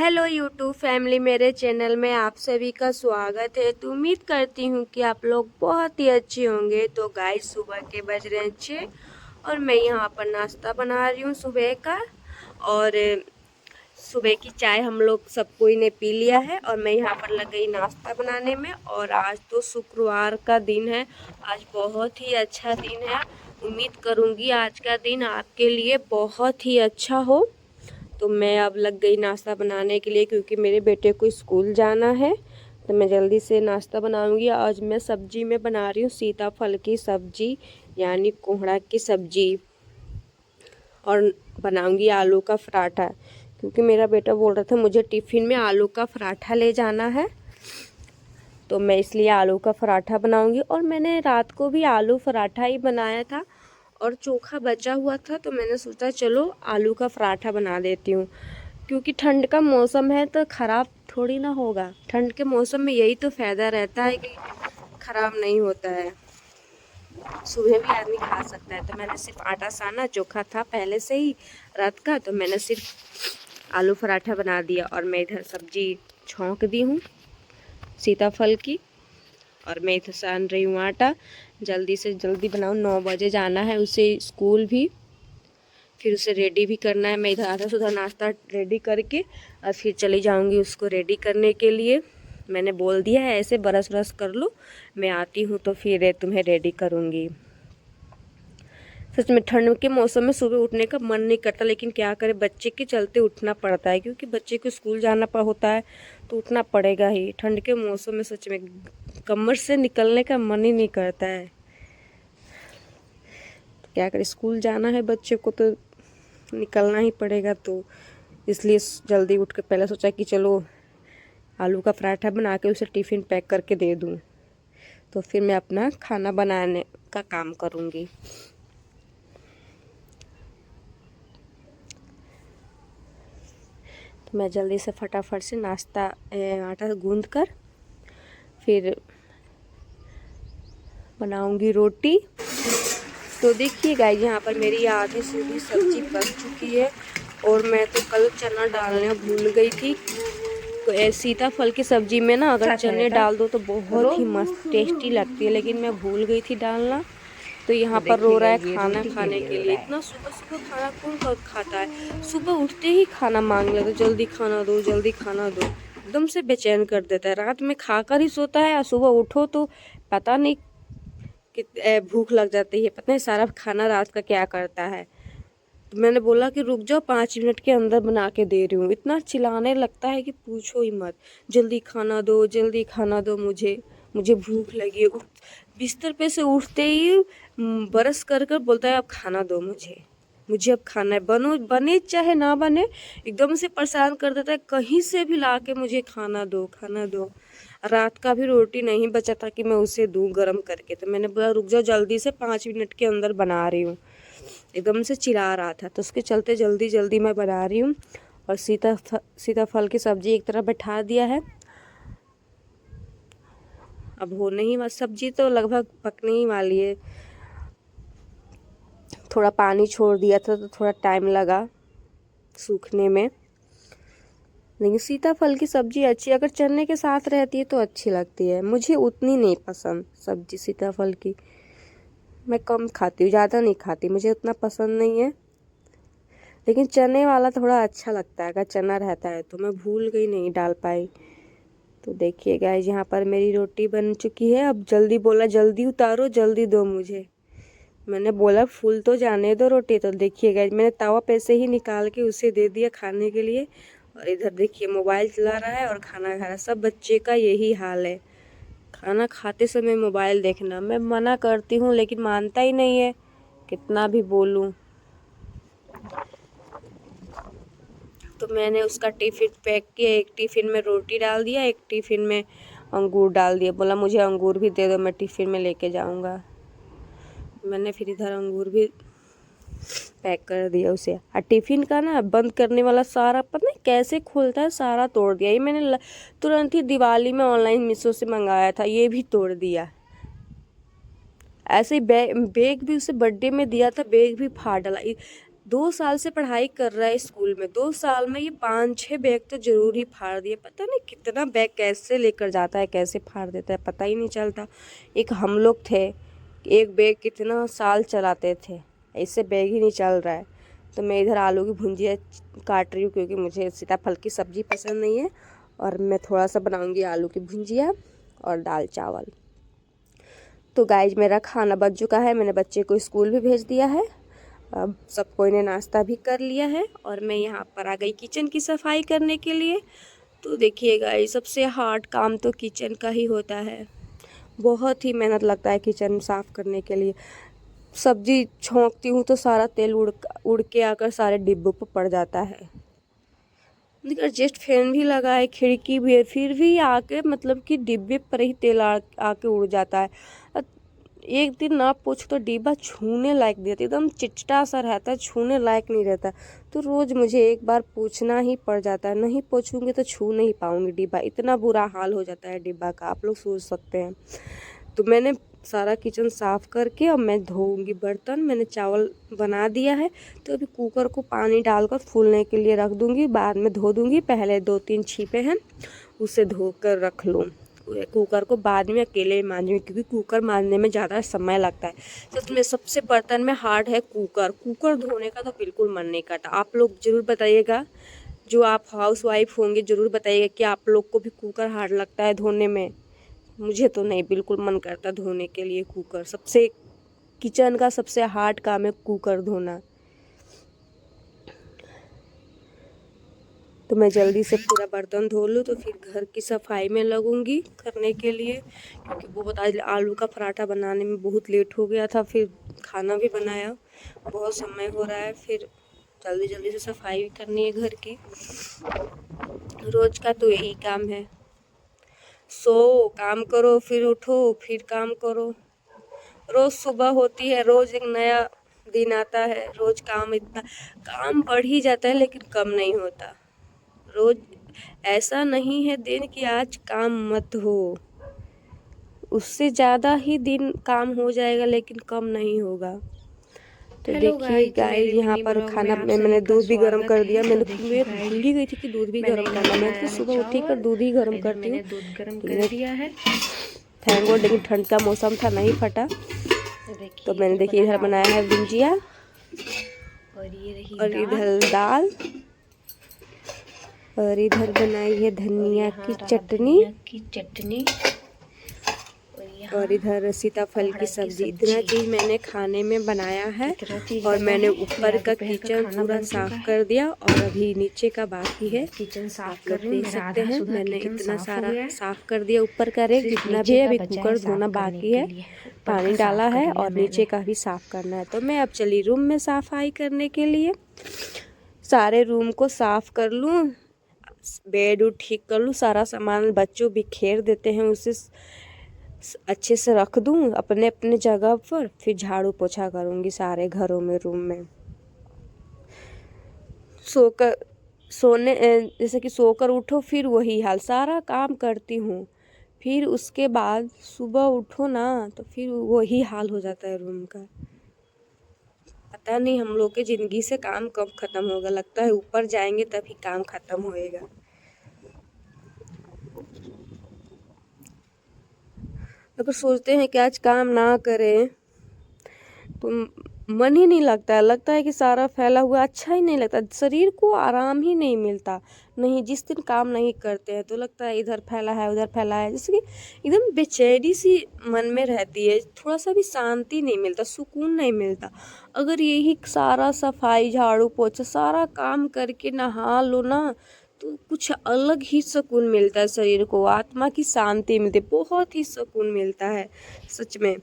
Hello YouTube family, मेरे channel में आप सभी का स्वागत है। तो उम्मीद करती हूँ कि आप लोग बहुत ही अच्छे होंगे। तो गाइस, सुबह के बज रहे हैं 6 और मैं यहाँ पर नाश्ता बना रही हूँ सुबह का। और सुबह की चाय हम लोग सब कोई ने पी लिया है और मैं यहाँ पर लग गई नाश्ता बनाने में। और आज तो शुक्रवार का दिन है, आज बहुत ही अच्छा दिन है। उम्मीद करूँगी आज का दिन आपके लिए बहुत ही अच्छा हो। तो मैं अब लग गई नाश्ता बनाने के लिए, क्योंकि मेरे बेटे को स्कूल जाना है। तो मैं जल्दी से नाश्ता बनाऊंगी। आज मैं सब्जी में बना रही हूँ सीताफल की सब्जी, यानी कोहड़ा की सब्जी। और बनाऊंगी आलू का पराठा, क्योंकि मेरा बेटा बोल रहा था मुझे टिफ़िन में आलू का पराठा ले जाना है। तो मैं इसलिए आलू का पराठा बनाऊंगी। और मैंने रात को भी आलू पराठा ही बनाया था और चोखा बचा हुआ था, तो मैंने सोचा चलो आलू का पराठा बना देती हूँ। क्योंकि ठंड का मौसम है तो ख़राब थोड़ी ना होगा। ठंड के मौसम में यही तो फ़ायदा रहता है कि ख़राब नहीं होता है, सुबह भी आदमी खा सकता है। तो मैंने सिर्फ आटा साना, चोखा था पहले से ही रात का, तो मैंने सिर्फ आलू पराठा बना दिया। और मैं इधर सब्जी छौंक दी हूँ सीताफल की, और मैं इधर सान रही हूँ आटा। जल्दी से जल्दी बनाऊँ, 9 बजे जाना है उसे स्कूल भी, फिर उसे रेडी भी करना है। मैं इधर आधा सुधा नाश्ता रेडी करके और फिर चली जाऊंगी उसको रेडी करने के लिए। मैंने बोल दिया है ऐसे ब्रश ब्रश कर लो, मैं आती हूँ तो फिर तुम्हें रेडी करूँगी। सच में ठंड के मौसम में सुबह उठने का मन नहीं करता, लेकिन क्या करें, बच्चे के चलते उठना पड़ता है। क्योंकि बच्चे को स्कूल जाना होता है तो उठना पड़ेगा ही। ठंड के मौसम में सच में कमर से निकलने का मन ही नहीं करता है। तो क्या करें, स्कूल जाना है बच्चे को तो निकलना ही पड़ेगा। तो इसलिए जल्दी उठ के पहले सोचा कि चलो आलू का पराठा बना के उसे टिफ़िन पैक करके दे दूँ, तो फिर मैं अपना खाना बनाने का काम करूँगी। तो मैं जल्दी से फटाफट से नाश्ता आटा गूंद कर फिर बनाऊँगी रोटी। तो देखिए गाइस, यहाँ पर मेरी आधी सीधी सब्जी बन चुकी है। और मैं तो कल चना डालना भूल गई थी। तो सीताफल की सब्जी में ना अगर चने डाल दो तो बहुत ही मस्त टेस्टी लगती है, लेकिन मैं भूल गई थी डालना। तो यहाँ पर रो रहा है खाना खाने के लिए। इतना सुबह सुबह खाना कौन खाता है? सुबह उठते ही खाना मांग लेते, जल्दी खाना दो जल्दी खाना दो। एकदम से बेचैन कर देता है। रात में खाकर ही सोता है और सुबह उठो तो पता नहीं कि भूख लग जाती है। पता नहीं सारा खाना रात का क्या करता है। तो मैंने बोला कि रुक जाओ, 5 मिनट के अंदर बना के दे रही हूँ। इतना चिल्लाने लगता है कि पूछो ही मत। जल्दी खाना दो जल्दी खाना दो, मुझे मुझे भूख लगी है। बिस्तर पे से उठते ही बरस कर कर बोलता है अब खाना दो मुझे, मुझे अब खाना है। बने चाहे ना बने, एकदम से परेशान कर देता है। कहीं से भी ला के मुझे खाना दो खाना दो। रात का भी रोटी नहीं बचा था कि मैं उसे दूँ गर्म करके। तो मैंने बोला रुक जाओ, जल्दी से 5 मिनट के अंदर बना रही हूँ। एकदम से चिल्ला रहा था, तो उसके चलते जल्दी जल्दी मैं बना रही हूँ। और सीताफल की सब्जी एक तरफ बैठा दिया है। अब होने ही वाली, सब्जी तो लगभग पकने ही वाली है। थोड़ा पानी छोड़ दिया था तो थोड़ा टाइम लगा सूखने में। लेकिन सीताफल की सब्जी अच्छी, अगर चने के साथ रहती है तो अच्छी लगती है। मुझे उतनी नहीं पसंद सब्जी सीताफल की, मैं कम खाती हूँ, ज़्यादा नहीं खाती, मुझे उतना पसंद नहीं है। लेकिन चने वाला थोड़ा अच्छा लगता है, अगर चना रहता है तो। मैं भूल गई, नहीं डाल पाई। तो देखिए गाइस, यहाँ पर मेरी रोटी बन चुकी है। अब जल्दी बोला जल्दी उतारो जल्दी दो मुझे। मैंने बोला फूल तो जाने दो रोटी। तो देखिए गाइस, मैंने तवा पे से ही निकाल के उसे दे दिया खाने के लिए। और इधर देखिए मोबाइल चला रहा है और खाना खा रहा है। सब बच्चे का यही हाल है, खाना खाते समय मोबाइल देखना। मैं मना करती हूँ लेकिन मानता ही नहीं है, कितना भी बोलूँ। तो मैंने उसका टिफ़िन पैक किया, एक टिफ़िन में रोटी डाल दिया, एक टिफ़िन में अंगूर डाल दिया। बोला मुझे अंगूर भी दे दो, मैं टिफ़िन में लेके जाऊंगा। मैंने फिर इधर अंगूर भी पैक कर दिया उसे। और टिफ़िन का ना बंद करने वाला सारा पता नहीं कैसे खुलता है, सारा तोड़ दिया। ये मैंने तुरंत ही दिवाली में ऑनलाइन मीशो से मंगाया था, ये भी तोड़ दिया। ऐसे ही बैग भी उसे बर्थडे में दिया था, बैग भी फाड़ डाला। 2 साल से पढ़ाई कर रहा है स्कूल में, 2 साल में ये 5-6 बैग तो जरूर ही फाड़ दिए। पता नहीं कितना बैग कैसे लेकर जाता है, कैसे फाड़ देता है, पता ही नहीं चलता। एक हम लोग थे, एक बैग कितना साल चलाते थे, ऐसे बैग ही नहीं चल रहा है। तो मैं इधर आलू की भुंजिया काट रही हूँ क्योंकि मुझे सीताफल की सब्ज़ी पसंद नहीं है, और मैं थोड़ा सा बनाऊँगी आलू की भुंजिया और दाल चावल। तो गाइज मेरा खाना बन चुका है, मैंने बच्चे को स्कूल भी भेज दिया है। अब सब कोई ने नाश्ता भी कर लिया है और मैं यहाँ पर आ गई किचन की सफाई करने के लिए। तो देखिए गाइज, सबसे हार्ड काम तो किचन का ही होता है। बहुत ही मेहनत लगता है किचन साफ़ करने के लिए। सब्जी छोंकती हूँ तो सारा तेल उड़ के आकर सारे डिब्बों पर पड़ जाता है। एडजस्ट फैन भी लगा है, खिड़की भी है, फिर भी आके मतलब कि डिब्बे पर ही तेल आके उड़ जाता है। एक दिन ना पोछो तो डिब्बा छूने लायक नहीं रहता, एकदम चिटचिटा सा रहता है, छूने लायक नहीं रहता। तो रोज़ मुझे एक बार पोछना ही पड़ जाता है, नहीं पोछूंगी तो छू नहीं पाऊंगी डिब्बा। इतना बुरा हाल हो जाता है डिब्बा का, आप लोग सोच सकते हैं। तो मैंने सारा किचन साफ़ करके अब मैं धोऊंगी बर्तन। मैंने चावल बना दिया है, तो अभी कुकर को पानी डालकर फूलने के लिए रख दूंगी, बाद में धो दूंगी। पहले 2-3 छीपे हैं उसे धोकर रख लूँ, कुकर को बाद में अकेले मांजूंगी क्योंकि कुकर मांजने में ज़्यादा समय लगता है। सच में सबसे बर्तन में हार्ड है कुकर। कुकर धोने का तो बिल्कुल मन नहीं करता। आप लोग ज़रूर बताइएगा, जो आप हाउस वाइफ होंगे ज़रूर बताइएगा कि आप लोग को भी कुकर हार्ड लगता है धोने में। मुझे तो नहीं, बिल्कुल मन करता धोने के लिए कुकर। सबसे किचन का सबसे हार्ड काम है कुकर धोना। तो मैं जल्दी से पूरा बर्तन धो लूँ तो फिर घर की सफाई में लगूंगी करने के लिए, क्योंकि बहुत आज आलू का पराठा बनाने में बहुत लेट हो गया था। फिर खाना भी बनाया, बहुत समय हो रहा है, फिर जल्दी जल्दी से सफाई भी करनी है घर की। रोज़ का तो यही काम है, सो काम करो, फिर उठो, फिर काम करो। रोज़ सुबह होती है, रोज़ एक नया दिन आता है, रोज़ काम इतना काम बढ़ ही जाता है लेकिन कम नहीं होता। रोज़ ऐसा नहीं है दिन कि आज काम मत हो, उससे ज़्यादा ही दिन काम हो जाएगा लेकिन कम नहीं होगा। तो देखिए गाइस, यहाँ पर खाना में मैंने दूध भी गर्म कर दिया। मैं भूल ही गई थी कि दूध भी गर्म करना। मैं तो सुबह उठी कर दूध ही गर्म करती हूँ। दूध गर्म कर दिया है, थैंक गॉड। लेकिन ठंड का मौसम था, नहीं फटा। तो मैंने देखिए इधर बनाया है भुंजिया और इधर दाल, और इधर बनाई है धनिया की चटनी, और इधर सीताफल की सब्जी। इतना चीज़ मैंने खाने में बनाया है, और मैंने ऊपर का किचन पूरा साफ कर दिया और अभी नीचे का बाकी है। किचन साफ कर देख सकते हैं, मैंने इतना सारा साफ कर दिया। ऊपर का रेक जितना भी है, अभी कुकर धोना बाकी है, पानी डाला है, और नीचे का भी साफ करना है। तो मैं अब चली रूम में सफाई करने के लिए। सारे रूम को साफ कर लूँ, बेड उड ठीक कर लूँ, सारा सामान बच्चों बिखेर देते हैं उसे अच्छे से रख दूँ अपने अपने जगह पर। फिर झाड़ू पोछा करूँगी सारे घरों में, रूम में। जैसे कि सोकर उठो फिर वही हाल, सारा काम करती हूँ, फिर उसके बाद सुबह उठो ना तो फिर वही हाल हो जाता है रूम का। पता नहीं हम लोग के ज़िंदगी से काम कब ख़त्म होगा, लगता है ऊपर जाएंगे तभी काम ख़त्म होएगा। अगर सोचते हैं कि आज काम ना करें तो मन ही नहीं लगता है कि सारा फैला हुआ अच्छा ही नहीं लगता, शरीर को आराम ही नहीं मिलता। नहीं, जिस दिन काम नहीं करते हैं तो लगता है इधर फैला है उधर फैला है, जैसे कि एकदम बेचैनी सी मन में रहती है, थोड़ा सा भी शांति नहीं मिलता, सुकून नहीं मिलता। अगर यही सारा सफाई झाड़ू पोछा सारा काम करके नहा लो ना तो कुछ अलग ही सुकून मिलता है, शरीर को आत्मा की शांति मिलती है, बहुत ही सुकून मिलता है सच में।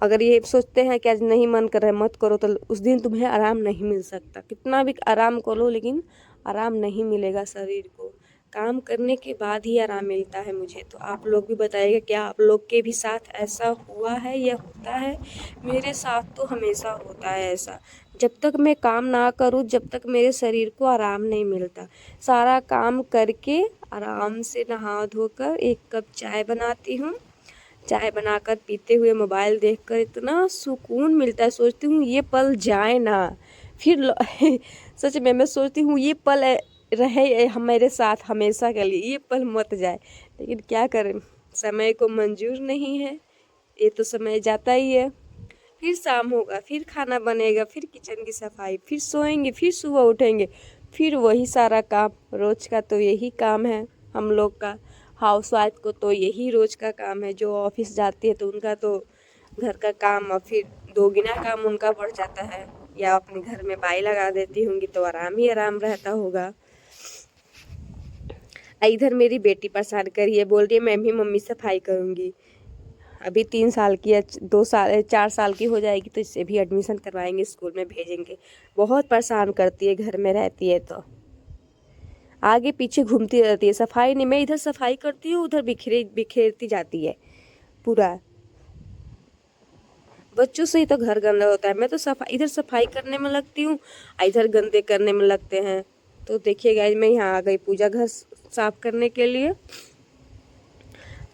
अगर ये सोचते हैं कि आज नहीं मन कर रहा है मत करो, तो उस दिन तुम्हें आराम नहीं मिल सकता। कितना भी आराम करो लेकिन आराम नहीं मिलेगा शरीर को, काम करने के बाद ही आराम मिलता है मुझे। तो आप लोग भी बताइएगा क्या आप लोग के भी साथ ऐसा हुआ है या होता है? मेरे साथ तो हमेशा होता है ऐसा, जब तक मैं काम ना करूं जब तक मेरे शरीर को आराम नहीं मिलता। सारा काम करके आराम से नहा धोकर एक कप चाय बनाती हूँ, चाय बनाकर पीते हुए मोबाइल देखकर इतना सुकून मिलता है, सोचती हूँ ये पल जाए ना, सच में मैं सोचती हूँ ये पल रहे हमारे साथ हमेशा के लिए, ये पल मत जाए, लेकिन क्या करें, समय को मंजूर नहीं है, ये तो समय जाता ही है। फिर शाम होगा, फिर खाना बनेगा, फिर किचन की सफाई, फिर सोएंगे, फिर सुबह उठेंगे, फिर वही सारा काम। रोज का तो यही काम है हम लोग का। हाउसवाइफ को तो यही रोज का काम है। जो ऑफिस जाती है तो उनका तो घर का काम और फिर दोगुना काम उनका बढ़ जाता है। या अपने घर में बाई लगा देती होंगी तो आराम ही आराम रहता होगा। इधर मेरी बेटी परेशान करी है, बोल रही है मैं भी मम्मी सफाई करूँगी। अभी 3 साल की है, 2 साल 4 साल की हो जाएगी तो इससे भी एडमिशन करवाएंगे, स्कूल में भेजेंगे। बहुत परेशान करती है, घर में रहती है तो आगे पीछे घूमती रहती है। सफाई नहीं, मैं इधर सफाई करती हूँ उधर बिखेरती जाती है पूरा। बच्चों से ही तो घर गंदा होता है। मैं तो इधर सफाई करने में लगती हूँ, इधर गंदे करने में लगते हैं। तो देखिए गाइस, मैं यहाँ आ गई पूजा घर साफ करने के लिए।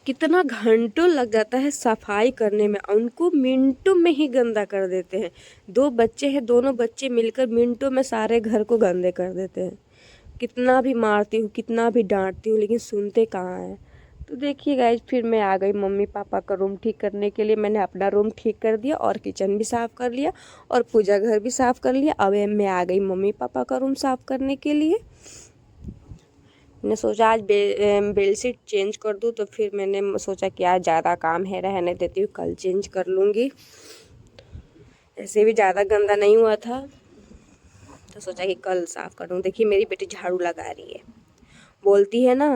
कितना घंटों लग जाता है सफाई करने में, उनको मिनटों में ही गंदा कर देते हैं। 2 बच्चे हैं, दोनों बच्चे मिलकर मिनटों में सारे घर को गंदे कर देते हैं। कितना भी मारती हूँ, कितना भी डांटती हूँ, लेकिन सुनते कहाँ हैं। तो देखिए गाइज, फिर मैं आ गई मम्मी पापा का रूम ठीक करने के लिए। मैंने अपना रूम ठीक कर दिया और किचन भी साफ़ कर लिया और पूजा घर भी साफ़ कर लिया। अब मैं आ गई मम्मी पापा का रूम साफ़ करने के लिए। मैंने सोचा आज बेडशीट चेंज कर दूँ, तो फिर मैंने सोचा कि आज ज़्यादा काम है, रहने देती हूँ, कल चेंज कर लूँगी। ऐसे भी ज़्यादा गंदा नहीं हुआ था तो सोचा कि कल साफ़ कर दूँ। देखिए मेरी बेटी झाड़ू लगा रही है, बोलती है ना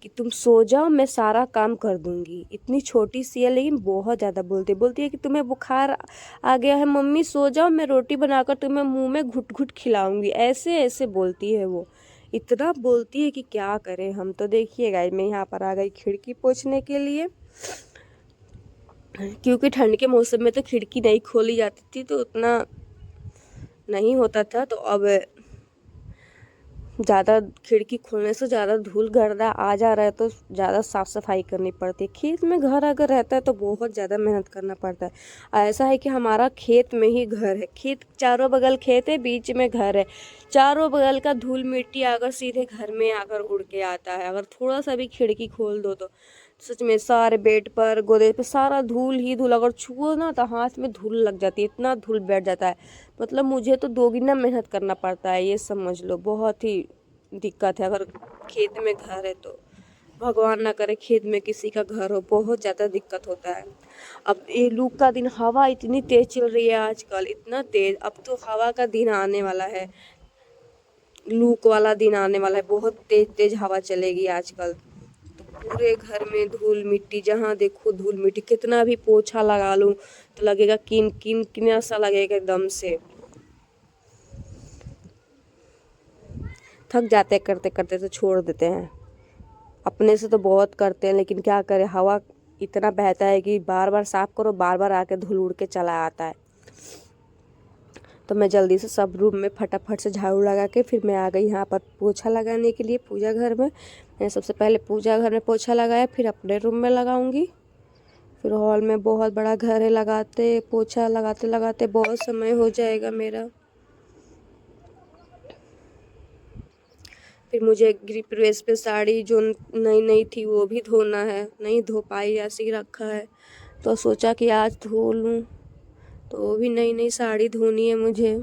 कि तुम सो जाओ मैं सारा काम कर दूंगी। इतनी छोटी सी है लेकिन बहुत ज़्यादा बोलती है कि तुम्हें बुखार आ गया है मम्मी, सो जाओ, मैं रोटी बनाकर तुम्हें मुंह में घुट घुट खिलाऊंगी। ऐसे ऐसे बोलती है वो, इतना बोलती है कि क्या करें हम। तो देखिए गाइस, मैं यहाँ पर आ गई खिड़की पोंछने के लिए, क्योंकि ठंड के मौसम में तो खिड़की नहीं खोली जाती थी तो उतना नहीं होता था। तो अब ज़्यादा खिड़की खोलने से ज़्यादा धूल गर्दा आ जा रहा है तो ज़्यादा साफ़ सफाई करनी पड़ती है। खेत में घर अगर रहता है तो बहुत ज़्यादा मेहनत करना पड़ता है। ऐसा है कि हमारा खेत में ही घर है, खेत चारों बगल खेत है, बीच में घर है। चारों बगल का धूल मिट्टी अगर सीधे घर में आकर उड़ के आता है, अगर थोड़ा सा भी खिड़की खोल दो तो सच में सारे बेड पर गोदे पे सारा धूल ही धूल। अगर छुओ ना तो हाथ में धूल लग जाती है, इतना धूल बैठ जाता है। मतलब मुझे तो दोगुना मेहनत करना पड़ता है, ये समझ लो। बहुत ही दिक्कत है। अगर खेत में घर है तो भगवान ना करे खेत में किसी का घर हो, बहुत ज़्यादा दिक्कत होता है। अब ये लू का दिन, हवा इतनी तेज चल रही है आजकल, इतना तेज। अब तो हवा का दिन आने वाला है, लूक वाला दिन आने वाला है, बहुत तेज तेज हवा चलेगी आजकल। तो पूरे घर में धूल मिट्टी, जहाँ देखो धूल मिट्टी। कितना भी पोछा लगा लूँ तो लगेगा किन किन किन सा लगेगा एकदम से। थक जाते करते करते तो छोड़ देते हैं। अपने से तो बहुत करते हैं लेकिन क्या करें, हवा इतना बहता है कि बार बार साफ करो, बार बार आके धूल उड़ के चला आता है। तो मैं जल्दी से सब रूम में फटाफट से झाड़ू लगा के फिर मैं आ गई यहाँ पर पोछा लगाने के लिए पूजा घर में। मैंने सबसे पहले पूजा घर में पोछा लगाया, फिर अपने रूम में लगाऊंगी। फिर हॉल में बहुत बड़ा घर है, पोछा लगाते लगाते बहुत समय हो जाएगा मेरा। फिर मुझे गृह प्रवेश पे साड़ी जो नई नई थी वो भी धोना है, नहीं धो पाई, ऐसे ही रखा है। तो सोचा कि आज धो लूँ, तो वो भी नई नई साड़ी धोनी है मुझे।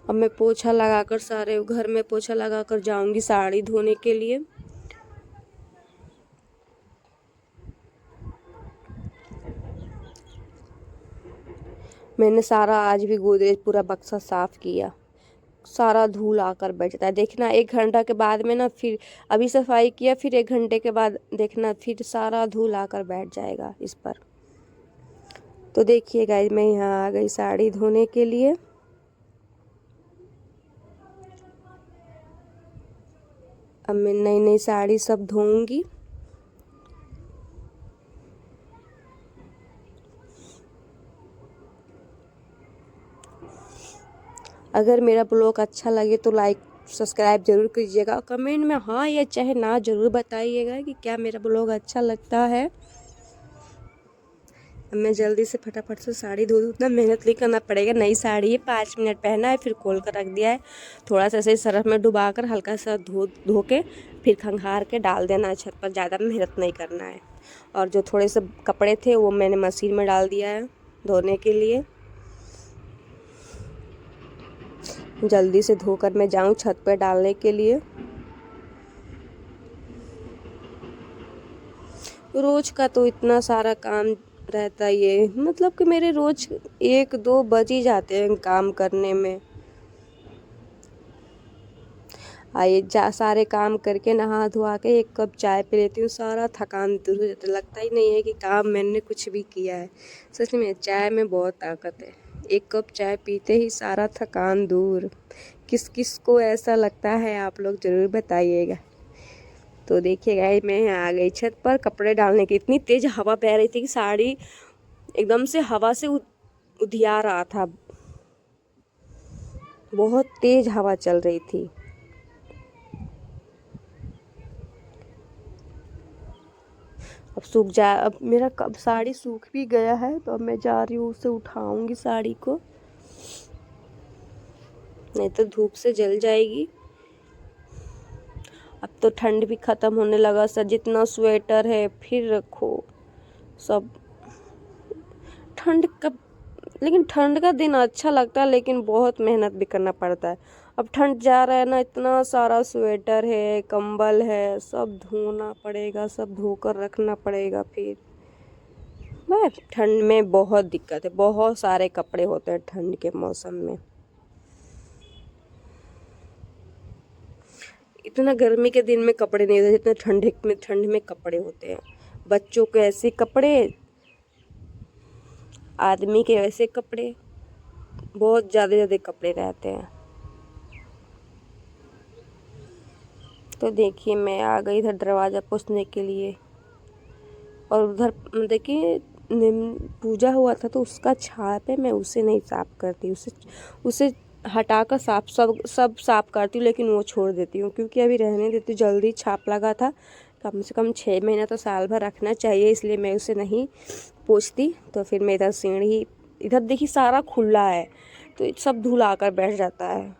अब मैं पोछा लगाकर, सारे घर में पोछा लगाकर जाऊंगी साड़ी धोने के लिए। मैंने सारा आज भी गोदरेज पूरा बक्सा साफ किया, सारा धूल आकर बैठ जाता है। देखना 1 घंटा के बाद में ना, फिर अभी सफाई किया, फिर 1 घंटे के बाद देखना फिर सारा धूल आकर बैठ जाएगा इस पर। तो देखिए गाइस, मैं यहाँ आ गई साड़ी धोने के लिए। अब मैं नई नई साड़ी सब धोऊंगी। अगर मेरा ब्लॉग अच्छा लगे तो लाइक सब्सक्राइब जरूर कीजिएगा। कमेंट में हाँ या चाहे ना जरूर बताइएगा कि क्या मेरा ब्लॉग अच्छा लगता है। अब मैं जल्दी से फटाफट से साड़ी धो दूँ, उतना मेहनत नहीं करना पड़ेगा। नई साड़ी है, 5 मिनट पहना है, फिर खोल कर रख दिया है। थोड़ा सा ऐसे सरफ में डुबा कर हल्का सा धो के फिर खंगार के डाल देना है छत पर। ज़्यादा मेहनत नहीं करना है। और जो थोड़े से कपड़े थे वो मैंने मशीन में डाल दिया है धोने के लिए। जल्दी से धोकर मैं जाऊँ छत पर डालने के लिए। रोज़ का तो इतना सारा काम रहता ही है, मतलब कि मेरे रोज़ 1-2 बज ही जाते हैं काम करने में। आइए सारे काम करके नहा धोआ के 1 कप चाय पी लेती हूँ, सारा थकान दूर हो जाता है। लगता ही नहीं है कि काम मैंने कुछ भी किया है। सच में चाय में बहुत ताकत है। 1 कप चाय पीते ही सारा थकान दूर। किस किस को ऐसा लगता है आप लोग ज़रूर बताइएगा। तो देखिएगा मैं आ गई छत पर कपड़े डालने की। इतनी तेज़ हवा बह रही थी कि साड़ी एकदम से हवा से उधिया रहा था। बहुत तेज़ हवा चल रही थी। अब मेरा कब साड़ी सूख भी गया है, तो अब मैं जा रही हूँ उसे उठाऊंगी साड़ी को, नहीं तो धूप से जल जाएगी। अब तो ठंड भी ख़त्म होने लगा सर, जितना स्वेटर है फिर रखो सब। लेकिन ठंड का दिन अच्छा लगता है, लेकिन बहुत मेहनत भी करना पड़ता है। अब ठंड जा रहा है ना, इतना सारा स्वेटर है, कंबल है, सब धोना पड़ेगा, सब धोकर रखना पड़ेगा। फिर ठंड में बहुत दिक्कत है, बहुत सारे कपड़े होते हैं ठंड के मौसम में। इतना गर्मी के दिन में कपड़े नहीं होते जितना ठंड में कपड़े होते हैं। बच्चों के ऐसे कपड़े, आदमी के वैसे कपड़े, बहुत ज़्यादा कपड़े रहते हैं। तो देखिए मैं आ गई इधर दरवाज़ा पोंछने के लिए। और उधर देखिए पूजा हुआ था तो उसका छाप है, मैं उसे नहीं साफ़ करती, उसे हटाकर सब साफ़ करती हूँ, लेकिन वो छोड़ देती हूँ क्योंकि अभी रहने देती हूँ। जल्दी छाप लगा था, कम से कम 6 महीना तो साल भर रखना चाहिए, इसलिए मैं उसे नहीं पोंछती। तो फिर मैं इधर सीढ़ी, इधर देखिए सारा खुला है तो सब धूल आकर बैठ जाता है।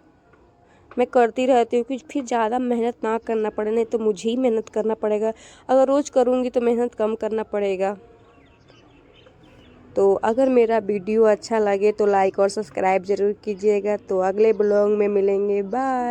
मैं करती रहती हूँ कि फिर ज़्यादा मेहनत ना करना पड़े, नहीं तो मुझे ही मेहनत करना पड़ेगा। अगर रोज़ करूँगी तो मेहनत कम करना पड़ेगा। तो अगर मेरा वीडियो अच्छा लगे तो लाइक और सब्सक्राइब ज़रूर कीजिएगा। तो अगले ब्लॉग में मिलेंगे, बाय।